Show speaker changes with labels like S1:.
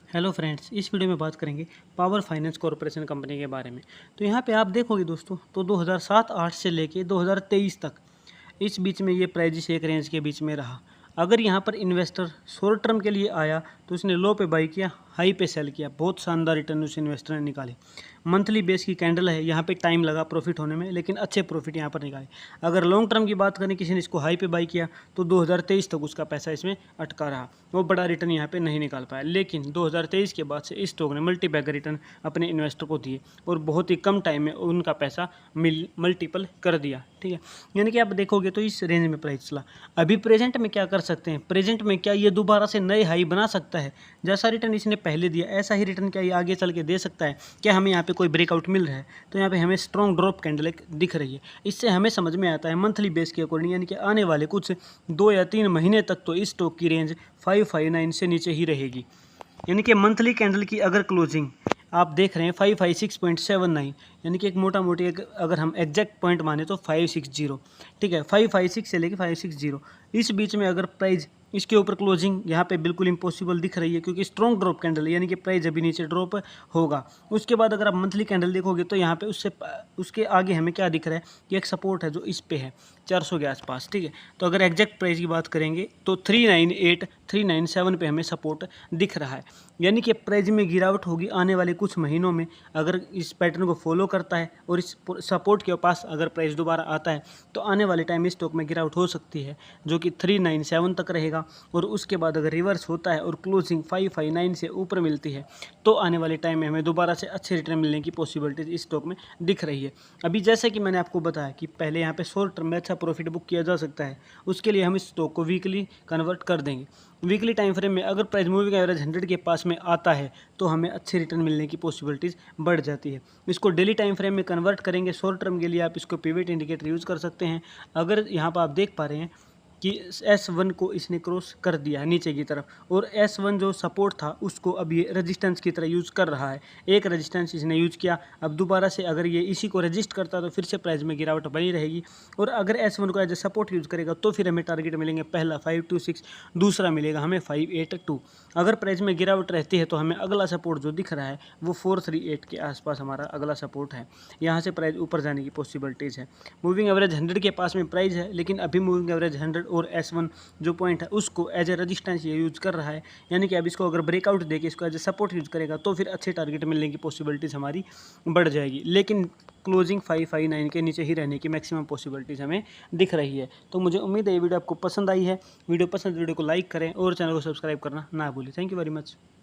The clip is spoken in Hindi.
S1: हेलो फ्रेंड्स, इस वीडियो में बात करेंगे पावर फाइनेंस कॉरपोरेशन कंपनी के बारे में। तो यहाँ पे आप देखोगे दोस्तों, तो 2007-8 से लेके 2023 तक इस बीच में ये प्राइजेस एक रेंज के बीच में रहा। अगर यहाँ पर इन्वेस्टर शॉर्ट टर्म के लिए आया तो उसने लो पे बाई किया, हाई पे सेल किया, बहुत शानदार रिटर्न उस इन्वेस्टर ने निकाले। मंथली बेस की कैंडल है, यहाँ पे टाइम लगा प्रॉफिट होने में, लेकिन अच्छे प्रॉफिट यहाँ पर निकाले। अगर लॉन्ग टर्म की बात करें, किसी ने इसको हाई पे बाई किया तो 2023 तक उसका पैसा इसमें अटका रहा, वो बड़ा रिटर्न यहाँ पे नहीं निकाल पाया। लेकिन 2023 के बाद से इस स्टॉक ने मल्टी बैगर रिटर्न अपने इन्वेस्टर को दिए और बहुत ही कम टाइम में उनका पैसा मल्टीपल कर दिया। ठीक है, यानी कि आप देखोगे तो इस रेंज में प्राइस चला। अभी प्रेजेंट में क्या कर सकते हैं, प्रेजेंट में क्या ये दोबारा से नए हाई बना सकता है? जैसा रिटर्न इसने पहले दिया ऐसा ही रिटर्न क्या ये आगे चल के दे सकता है? क्या हमें यहाँ पे कोई ब्रेकआउट मिल रहा है? तो यहाँ पे हमें स्ट्रॉन्ग ड्रॉप कैंडल एक दिख रही है। इससे हमें समझ में आता है मंथली बेस के अकॉर्डिंग, यानी कि आने वाले कुछ 2 या 3 महीने तक तो इस स्टॉक की रेंज 559 से नीचे ही रहेगी। यानी कि मंथली कैंडल की अगर क्लोजिंग आप देख रहे हैं 556.79, यानी कि एक मोटा मोटी एक अगर हम एग्जैक्ट पॉइंट माने तो 560। ठीक है, 556 से लेके 560 इस बीच में अगर प्राइस इसके ऊपर क्लोजिंग यहाँ पे बिल्कुल इम्पॉसिबल दिख रही है, क्योंकि स्ट्रॉन्ग ड्रॉप कैंडल है, यानी कि प्राइस अभी नीचे ड्रॉप होगा। उसके बाद अगर आप मंथली कैंडल देखोगे तो यहाँ पे उसके आगे हमें क्या दिख रहा है कि एक सपोर्ट है जो इस पे है 400 के आसपास। ठीक है, तो अगर एग्जैक्ट प्राइस की बात करेंगे तो 398 397 पे हमें सपोर्ट दिख रहा है। यानी कि प्राइस में गिरावट होगी आने वाले कुछ महीनों में, अगर इस पैटर्न को फॉलो करता है और इस सपोर्ट के पास अगर प्राइस दोबारा आता है तो आने वाले टाइम में स्टॉक में गिरावट हो सकती है, जो कि 397 तक रहेगा। और उसके बाद अगर रिवर्स होता है और क्लोजिंग 559 से ऊपर मिलती है तो आने वाले टाइम में हमें दोबारा से अच्छे रिटर्न मिलने की पॉसिबिलिटीज इस स्टॉक में दिख रही है। अभी जैसे कि मैंने आपको बताया कि पहले यहाँ पे शॉर्ट टर्म में अच्छा प्रॉफिट बुक किया जा सकता है, उसके लिए हम इस स्टॉक को वीकली कन्वर्ट कर देंगे। वीकली टाइम फ्रेम में अगर प्राइस मूविंग एवरेज 100 के पास में आता है तो हमें अच्छे रिटर्न मिलने की पॉसिबिलिटीज़ बढ़ जाती है। इसको डेली टाइम फ्रेम में कन्वर्ट करेंगे शॉर्ट टर्म के लिए, आप इसको पिवट इंडिकेटर यूज़ कर सकते हैं। अगर यहाँ पर आप देख पा रहे हैं कि S1 को इसने क्रॉस कर दिया है नीचे की तरफ, और S1 जो सपोर्ट था उसको अब ये रेजिस्टेंस की तरह यूज़ कर रहा है। एक रेजिस्टेंस इसने यूज़ किया, अब दोबारा से अगर ये इसी को रेजिस्ट करता तो फिर से प्राइस में गिरावट बनी रहेगी। और अगर S1 को एज ए सपोर्ट यूज़ करेगा तो फिर हमें टारगेट मिलेंगे पहला 526, दूसरा मिलेगा हमें 582। अगर प्राइस में गिरावट रहती है तो हमें अगला सपोर्ट जो दिख रहा है वो 438 के आसपास हमारा अगला सपोर्ट है। यहाँ से प्राइस ऊपर जाने की पॉसिबिलिटीज़ है। मूविंग एवरेज 100 के पास में प्राइस है, लेकिन अभी मूविंग एवरेज 100 और S1 जो पॉइंट है उसको एज ए रजिस्टेंस ये यूज़ कर रहा है। यानी कि अब इसको अगर ब्रेकआउट देके इसको एज ए सपोर्ट यूज़ करेगा तो फिर अच्छे टारगेट मिलने की पॉसिबिलिटीज़ हमारी बढ़ जाएगी। लेकिन क्लोजिंग 559 के नीचे ही रहने की मैक्सिमम पॉसिबिलिटीज़ हमें दिख रही है। तो मुझे उम्मीद है ये वीडियो आपको पसंद आई है। वीडियो को लाइक करें और चैनल को सब्सक्राइब करना ना भूलें। Thank you very much.